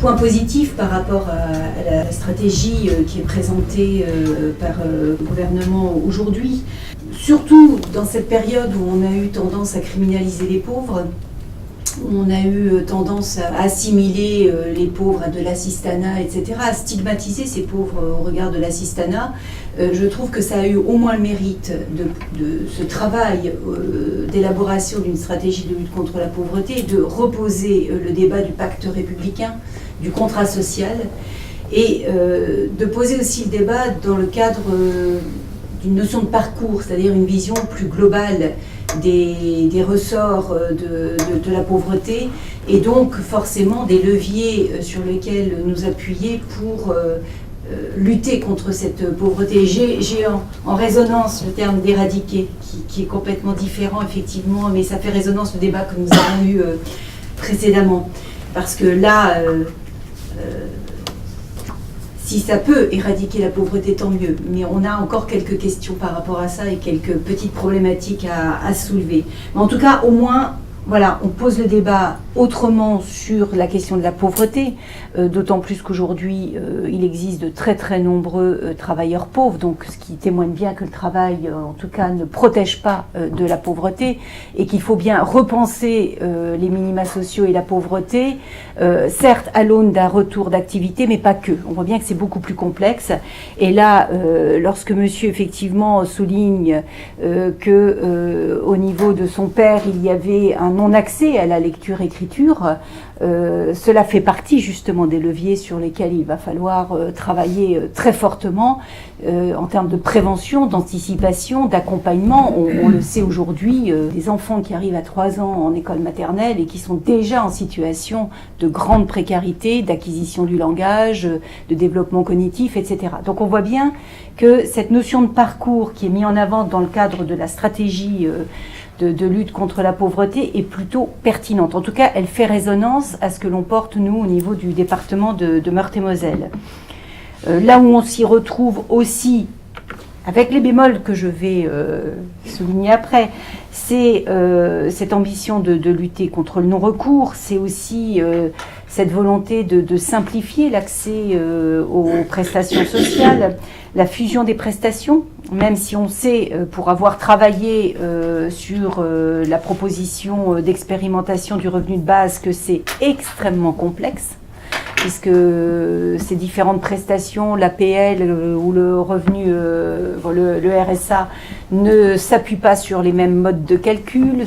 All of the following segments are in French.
points positifs par rapport à la stratégie qui est présentée par le gouvernement aujourd'hui. Surtout dans cette période où on a eu tendance à criminaliser les pauvres, on a eu tendance à assimiler les pauvres à de l'assistanat, etc., à stigmatiser ces pauvres au regard de l'assistanat. Je trouve que ça a eu au moins le mérite de ce travail d'élaboration d'une stratégie de lutte contre la pauvreté, de reposer le débat du pacte républicain, du contrat social, et de poser aussi le débat dans le cadre d'une notion de parcours, c'est-à-dire une vision plus globale des ressorts de la pauvreté, et donc forcément des leviers sur lesquels nous appuyer pour lutter contre cette pauvreté. J'ai en résonance le terme d'éradiquer, qui est complètement différent effectivement, mais ça fait résonance au débat que nous avons eu précédemment. Parce que là, si ça peut éradiquer la pauvreté, tant mieux. Mais on a encore quelques questions par rapport à ça et quelques petites problématiques à soulever. Mais en tout cas, au moins, voilà, on pose le débat autrement sur la question de la pauvreté, d'autant plus qu'aujourd'hui, il existe de très très nombreux travailleurs pauvres, donc ce qui témoigne bien que le travail, en tout cas, ne protège pas de la pauvreté, et qu'il faut bien repenser les minima sociaux et la pauvreté, certes à l'aune d'un retour d'activité, mais pas que. On voit bien que c'est beaucoup plus complexe. Et là, lorsque monsieur effectivement souligne que au niveau de son père, il y avait un non-accès à la lecture-écriture, cela fait partie justement des leviers sur lesquels il va falloir travailler très fortement en termes de prévention, d'anticipation, d'accompagnement. On le sait aujourd'hui, des enfants qui arrivent à 3 ans en école maternelle et qui sont déjà en situation de grande précarité, d'acquisition du langage, de développement cognitif, etc. Donc on voit bien que cette notion de parcours qui est mise en avant dans le cadre de la stratégie de lutte contre la pauvreté est plutôt pertinente. En tout cas, elle fait résonance à ce que l'on porte, nous, au niveau du département de Meurthe-et-Moselle. Là où on s'y retrouve aussi, avec les bémols que je vais souligner après, c'est cette ambition de lutter contre le non-recours, c'est aussi cette volonté de simplifier l'accès aux prestations sociales, la fusion des prestations, même si on sait, pour avoir travaillé sur la proposition d'expérimentation du revenu de base, que c'est extrêmement complexe, puisque ces différentes prestations, l'APL ou le revenu, le RSA, ne s'appuient pas sur les mêmes modes de calcul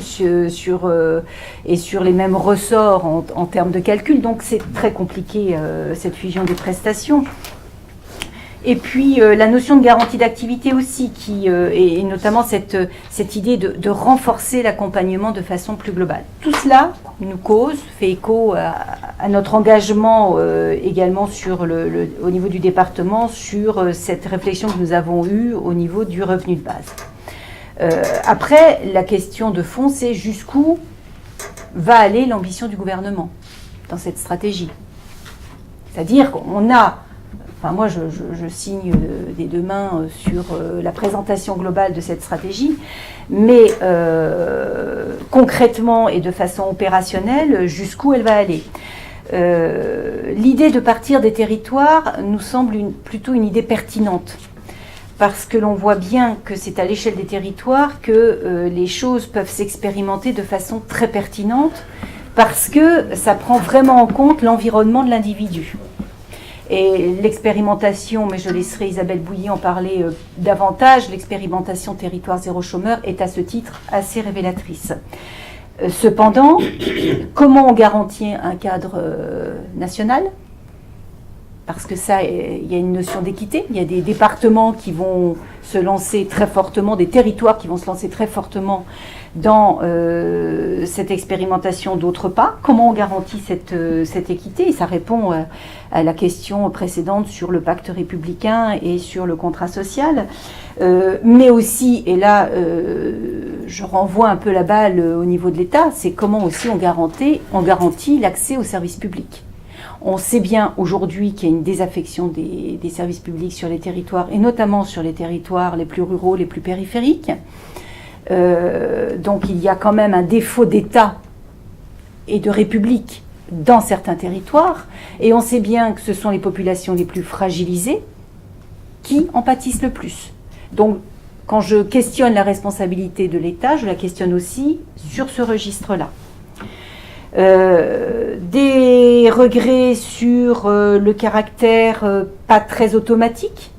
et sur les mêmes ressorts en termes de calcul. Donc c'est très compliqué, cette fusion des prestations. Et puis la notion de garantie d'activité aussi, et notamment cette idée de renforcer l'accompagnement de façon plus globale. Tout cela nous cause, fait écho à notre engagement également au niveau du département sur cette réflexion que nous avons eue au niveau du revenu de base. Après, la question de fond, c'est jusqu'où va aller l'ambition du gouvernement dans cette stratégie. C'est-à-dire qu'on a... Enfin, moi, je signe des 2 mains sur la présentation globale de cette stratégie, mais concrètement et de façon opérationnelle, jusqu'où elle va aller. L'idée de partir des territoires nous semble plutôt une idée pertinente, parce que l'on voit bien que c'est à l'échelle des territoires que les choses peuvent s'expérimenter de façon très pertinente, parce que ça prend vraiment en compte l'environnement de l'individu. Et l'expérimentation, mais je laisserai Isabelle Bouilly en parler davantage, l'expérimentation territoire zéro chômeur est à ce titre assez révélatrice. Cependant, comment on garantit un cadre national ? Parce que ça, il y a une notion d'équité, il y a des départements qui vont se lancer très fortement, des territoires qui vont se lancer très fortement dans cette expérimentation, d'autres pas. Comment on garantit cette équité ? Et ça répond à la question précédente sur le pacte républicain et sur le contrat social. Mais aussi, et là je renvoie un peu la balle au niveau de l'État, c'est comment aussi on garantit l'accès aux services publics. On sait bien aujourd'hui qu'il y a une désaffection des services publics sur les territoires, et notamment sur les territoires les plus ruraux, les plus périphériques. Donc il y a quand même un défaut d'État et de République dans certains territoires, et on sait bien que ce sont les populations les plus fragilisées qui en pâtissent le plus. Donc, quand je questionne la responsabilité de l'État, je la questionne aussi sur ce registre-là. Des regrets sur le caractère pas très automatique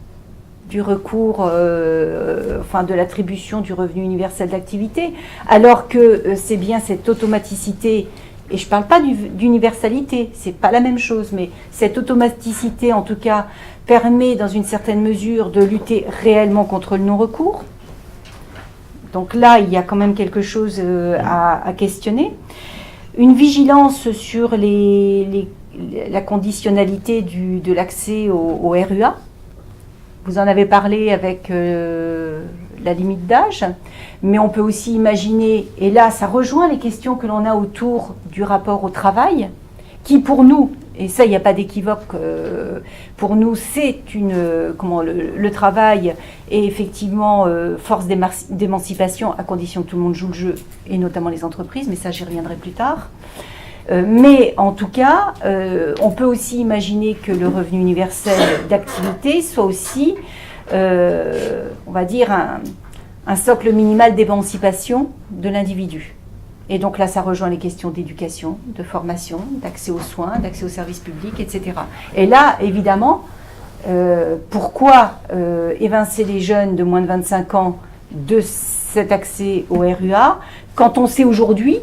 du recours, de l'attribution du revenu universel d'activité, alors que c'est bien cette automaticité, et je ne parle pas d'universalité, c'est pas la même chose, mais cette automaticité en tout cas permet dans une certaine mesure de lutter réellement contre le non-recours. Donc là, il y a quand même quelque chose à questionner. Une vigilance sur la conditionnalité de l'accès au RUA. Vous en avez parlé avec la limite d'âge, mais on peut aussi imaginer, et là ça rejoint les questions que l'on a autour du rapport au travail, qui pour nous, et ça il n'y a pas d'équivoque, pour nous c'est le travail est effectivement force d'émancipation à condition que tout le monde joue le jeu, et notamment les entreprises, mais ça j'y reviendrai plus tard. Mais en tout cas, on peut aussi imaginer que le revenu universel d'activité soit aussi, on va dire, un socle minimal d'émancipation de l'individu. Et donc là, ça rejoint les questions d'éducation, de formation, d'accès aux soins, d'accès aux services publics, etc. Et là, évidemment, pourquoi évincer les jeunes de moins de 25 ans de cet accès au RUA quand on sait aujourd'hui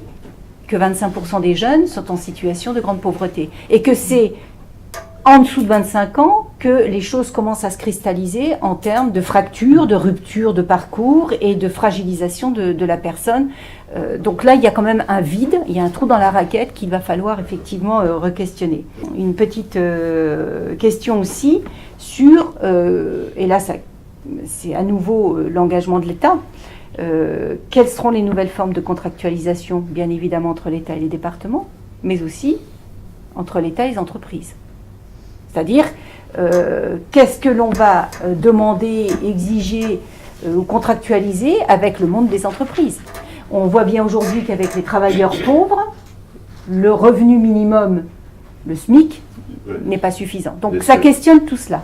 que 25% des jeunes sont en situation de grande pauvreté et que c'est en dessous de 25 ans que les choses commencent à se cristalliser en termes de fracture, de rupture de parcours et de fragilisation de la personne. Donc là, il y a quand même un vide, il y a un trou dans la raquette qu'il va falloir effectivement re-questionner. Une petite question aussi sur, et là c'est à nouveau l'engagement de l'État, quelles seront les nouvelles formes de contractualisation, bien évidemment entre l'État et les départements, mais aussi entre l'État et les entreprises. C'est-à-dire, qu'est-ce que l'on va demander, exiger ou contractualiser avec le monde des entreprises. On voit bien aujourd'hui qu'avec les travailleurs pauvres, le revenu minimum, le SMIC, n'est pas suffisant. Donc ça questionne tout cela.